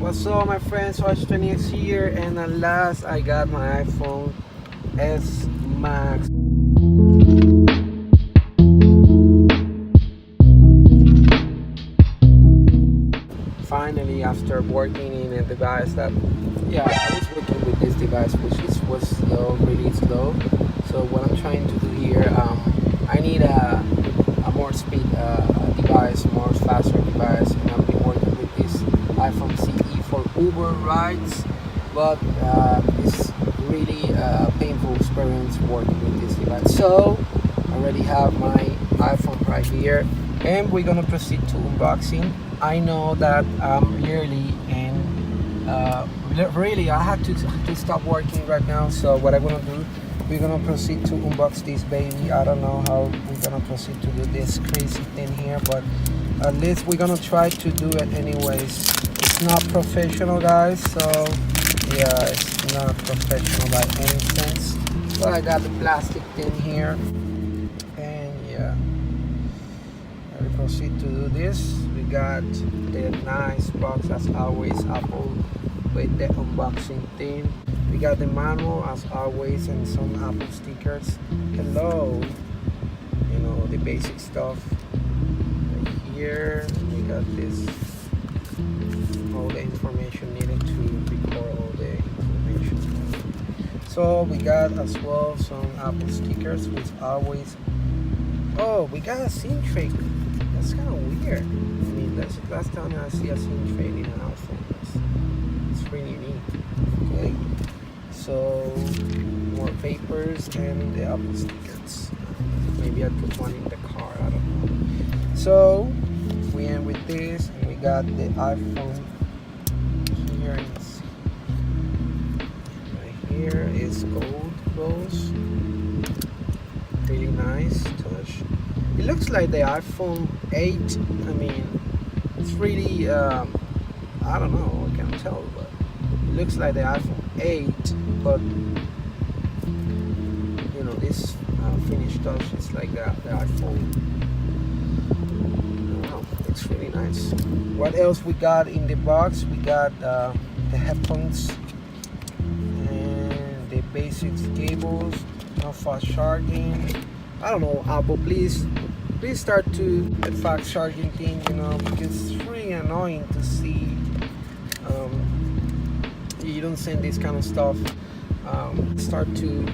What's up, my friends? Watch20X here, and at last I got my iPhone S Max. Finally, after working in a device that, I was working with this device was slow, really slow. So what I'm trying to do here, I need a more speed device, more faster device, and I've been working with this iPhone CE for Uber rides, but it's really painful experience working with this device. So I already have my iPhone right here, and we're gonna proceed to unboxing. I know that I'm really really I have to stop working right now. So what I'm gonna do, we're gonna proceed to unbox this baby. I don't know how we're gonna proceed to do this crazy thing here, but at least we're gonna try to do it anyways. It's not professional, guys, so yeah, it's not professional by any sense. But I got the plastic thing here, and yeah, we proceed to do this. We got the nice box as always, Apple with the unboxing thing. We got the manual as always and some Apple stickers. Hello, you know, the basic stuff right here. We got this, all the information needed to record all the information. So we got as well some Apple stickers which always. Oh, we got a SIM tray. That's kind of weird. I mean, that's the last time I see a SIM tray in an iPhone. It's really neat. Okay, so more papers and the Apple stickers. Maybe I put one in the car, I don't know. So we end with this, and we got the iPhone here. Right here is gold close. Really nice touch. It looks like the iPhone 8. I mean, it's really I don't know, I can't tell, but it looks like the iPhone 8, but you know, this finished touch is like the iPhone. Wow, it's really nice. What else we got in the box? We got the headphones and the basic cables, no fast charging. I don't know, Apple, please start to the fast charging thing, you know, because it's really annoying to see you don't send this kind of stuff. Start to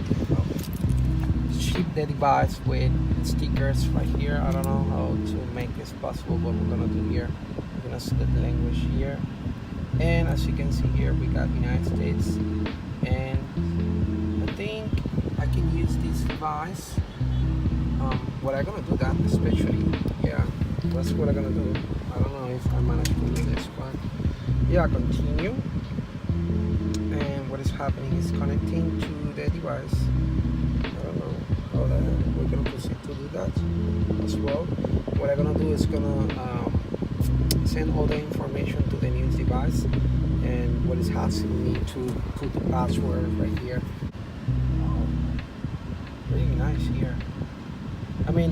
ship the device with stickers right here. I don't know how to make this possible, but we're gonna do here. We're gonna select the language here, and as you can see here, we got United States, and I think I can use this device. What I'm gonna do that, especially, yeah, that's what I'm gonna do. I don't know if I manage to do this, but yeah, continue. And what is happening is connecting to the device. I don't know how we're gonna proceed to do that as well. What I'm gonna do is gonna send all the information to the new device, and what is asking me to put the password right here. Really nice here. I mean,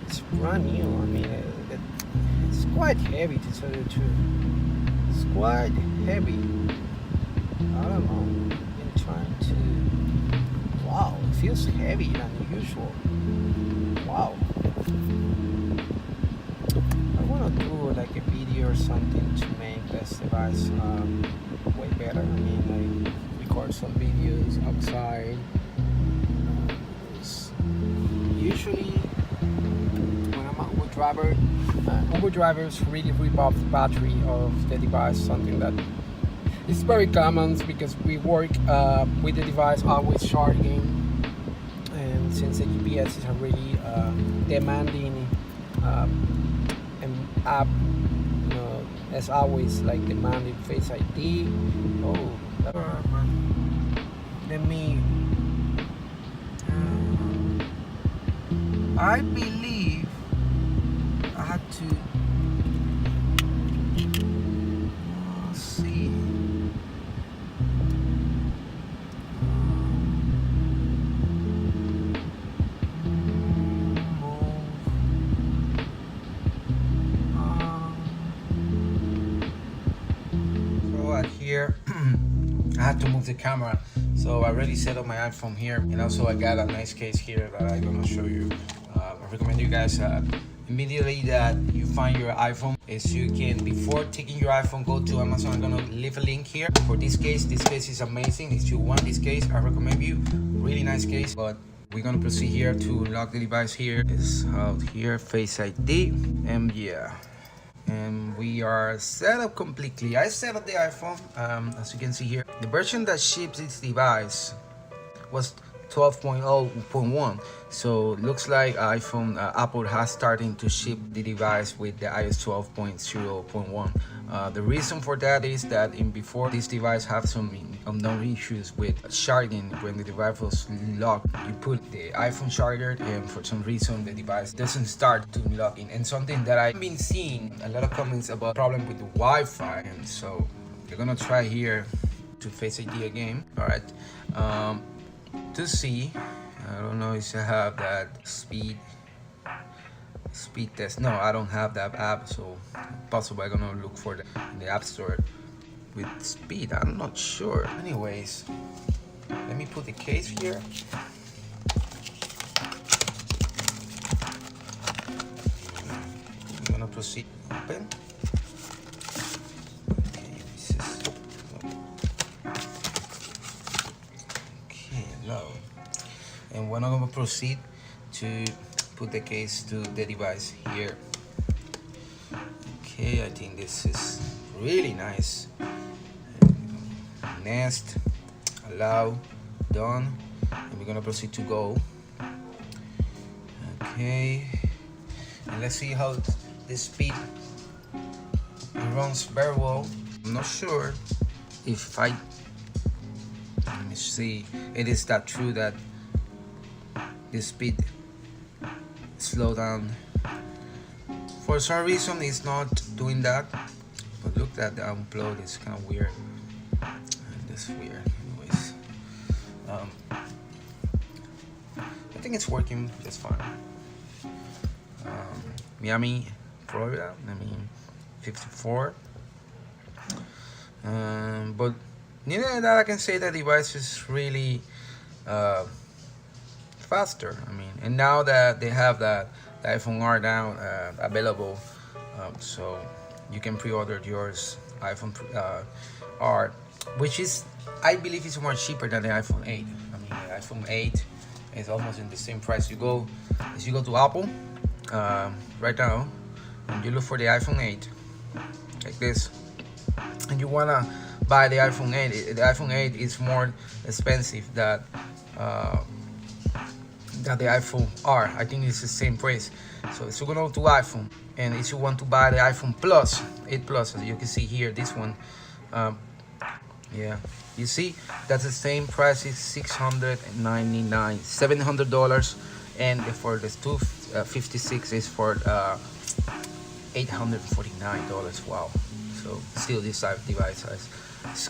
it's brand new. I mean, it's quite heavy, to tell you the truth. It's quite heavy. I don't know. I'm trying to. Wow, it feels heavy than usual. Wow. I want to do like a video or something to make this device way better. I mean, like record some videos outside. Usually when I'm an Uber drivers really rip off the battery of the device, something that is very common because we work with the device always charging, and since the GPS is a really demanding app, you know, as always, like demanding Face ID. Oh, let me. I believe I had to see. here. I had to move the camera, so I already set up my iPhone here, and also I got a nice case here that I'm gonna show you. I recommend you guys immediately that you find your iPhone is you can, before taking your iPhone, go to Amazon. I'm gonna leave a link here for this case. This case is amazing. If you want this case, I recommend you. Really nice case. But we're gonna proceed here to unlock the device. Here is out here, Face ID, and yeah. And we are set up completely. I set up the iPhone, as you can see here. The version that ships this device was 12.0.1, so looks like iPhone Apple has starting to ship the device with the iOS 12.0.1. The reason for that is that before this device have some unknown issues with charging. When the device was locked, you put the iPhone charger, and for some reason the device doesn't start to unlocking. And something that I've been seeing a lot of comments about problem with the Wi-Fi, and so we're gonna try here to Face ID again. All right. To see, I don't know if I have that speed test. No, I don't have that app, so possibly I'm gonna look for that in the App Store with speed. I'm not sure. Anyways, let me put the case here. I'm gonna proceed. Open. And we're not going to proceed to put the case to the device here. Okay, I think this is really nice. Next, allow, done, and we're going to proceed to go. Okay, and let's see how the speed it runs very well. I'm not sure if let me see, it is that true that the speed slow down. For some reason it's not doing that, but look at the upload, it's kind of weird. That's weird. Anyways, I think it's working just fine. Miami, Florida, 54. But neither than that, I can say that device is really faster. I mean, and now that they have the iPhone R now available, so you can pre-order yours iPhone R, which is, I believe, is more cheaper than the iPhone 8. I mean, the iPhone 8 is almost in the same price. You go to Apple right now, and you look for the iPhone 8 like this, and you wanna buy the iPhone 8. The iPhone 8 is more expensive than the iPhone R. I think it's the same price. So if you go to iPhone, and if you want to buy the iPhone Plus, 8 Plus, as you can see here, this one, yeah, you see that's the same price. Is $699, $700, and for the 256 is for $849. Wow. So still, this type of device is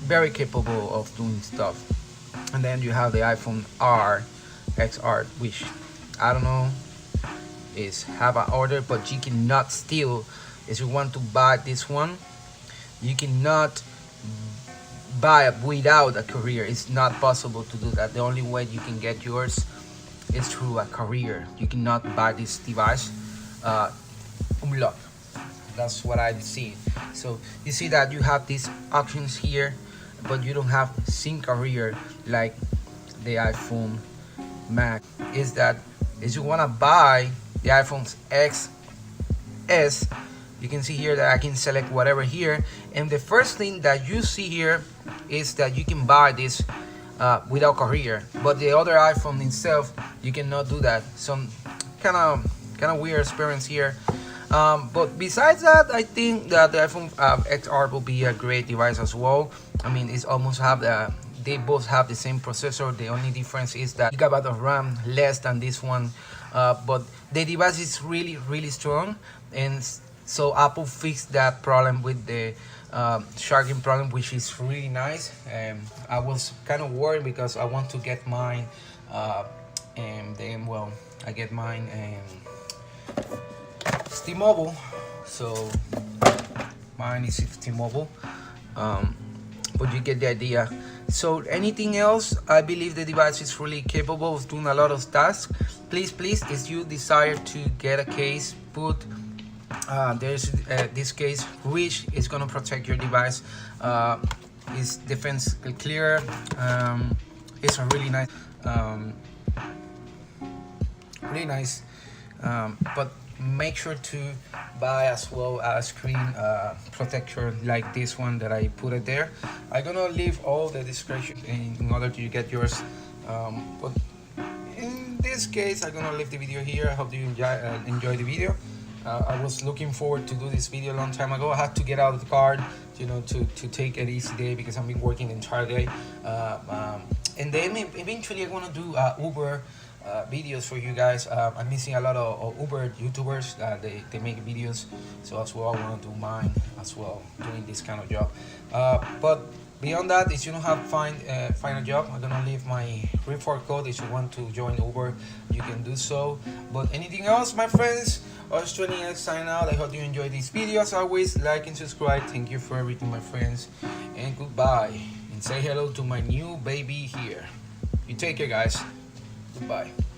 very capable of doing stuff. And then you have the iPhone XR, which I don't know is have an order, but you cannot still, if you want to buy this one, you cannot buy it without a courier. It's not possible to do that. The only way you can get yours is through a courier. You cannot buy this device unlocked. That's what I've seen. So you see that you have these options here, but you don't have sync courier like the iPhone Max. Is that if you want to buy the iPhone XS, you can see here that I can select whatever here, and the first thing that you see here is that you can buy this without courier, but the other iPhone itself you cannot do that. Some kind of weird experience here. But besides that, I think that the iPhone XR will be a great device as well. I mean, it's almost they both have the same processor. The only difference is that gigabyte of RAM less than this one, but the device is really, really strong, and so Apple fixed that problem with the charging problem, which is really nice. And I was kind of worried because I want to get mine, and then, well, I get mine and T-Mobile, so mine is T-Mobile. but you get the idea. So anything else, I believe the device is really capable of doing a lot of tasks. Please, if you desire to get a case, put there's this case which is gonna protect your device. It's defense clear. It's a really nice, but make sure to buy as well a screen protector like this one that I put it there. I'm gonna leave all the description in order to get yours, but in this case I'm gonna leave the video here. I hope you enjoy the video. I was looking forward to do this video a long time ago. I had to get out of the car, you know, to take an easy day because I've been working the entire day, and then eventually I'm gonna do Uber videos for you guys. I'm missing a lot of Uber YouTubers. They make videos, so as well I want to do mine as well, doing this kind of job. But beyond that, if you don't have find a job, I'm gonna leave my referral code. If you want to join Uber, you can do so. But anything else, my friends, Australian sign out. I hope you enjoyed this video. As always, like and subscribe. Thank you for everything, my friends, and goodbye. And say hello to my new baby here. You take care, guys. Goodbye.